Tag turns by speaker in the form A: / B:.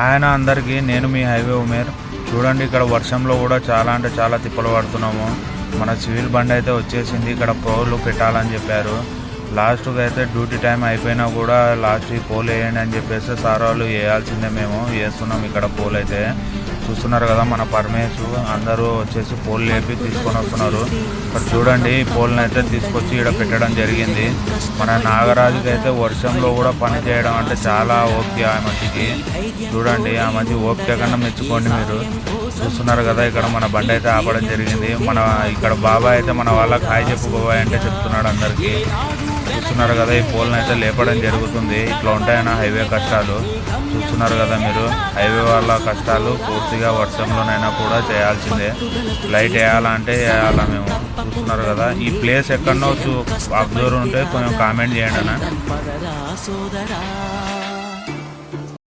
A: ఆయన అందరికీ నేను మీ హైవే ఉమేర్. చూడండి ఇక్కడ వర్షంలో కూడా చాలా అంటే చాలా తిప్పలు పడుతున్నాము. మన సివిల్ బండి అయితే వచ్చేసింది. ఇక్కడ పోలు పెట్టాలని చెప్పారు. లాస్ట్కి అయితే డ్యూటీ టైం అయిపోయినా కూడా లాస్ట్కి పోల్ వేయండి అని చెప్పేసి సార్ వాళ్ళు వేయాల్సిందే. మేము వేస్తున్నాం ఇక్కడ పోల్ అయితే. చూస్తున్నారు కదా మన పరమేశ్ అందరూ వచ్చేసి పోల్ లేపి తీసుకొని వస్తున్నారు. ఇక్కడ చూడండి ఈ పోల్ని అయితే తీసుకొచ్చి ఇక్కడ పెట్టడం జరిగింది. మన నాగరాజుకి అయితే వర్షంలో కూడా పని చేయడం అంటే చాలా ఓపిక ఆ మధ్యకి. చూడండి ఆ మధ్య ఓపిక కన్నా మెచ్చుకోండి మీరు. చూస్తున్నారు కదా ఇక్కడ మన బండి అయితే ఆపడం జరిగింది. మన ఇక్కడ బాబాయ్ అయితే మన వాళ్ళకి హాయ్ చెప్పు బాబాయ్ అంటే చెప్తున్నాడు అందరికీ. చూస్తున్నారు కదా ఈ పోల్ని అయితే లేపడం జరుగుతుంది. ఇట్లా ఉంటాయన్న హైవే కష్టాలు. చూస్తున్నారు కదా మీరు హైవే వాళ్ళ కష్టాలు పూర్తిగా వర్షంలోనైనా కూడా చేయాల్సిందే. లైట్ వేయాలంటే వేయాలా మేము. చూస్తున్నారు కదా ఈ ప్లేస్ ఎక్కడనో అబ్జర్వ్ ఉంటే కొంచెం కామెంట్ చేయండి అన్న.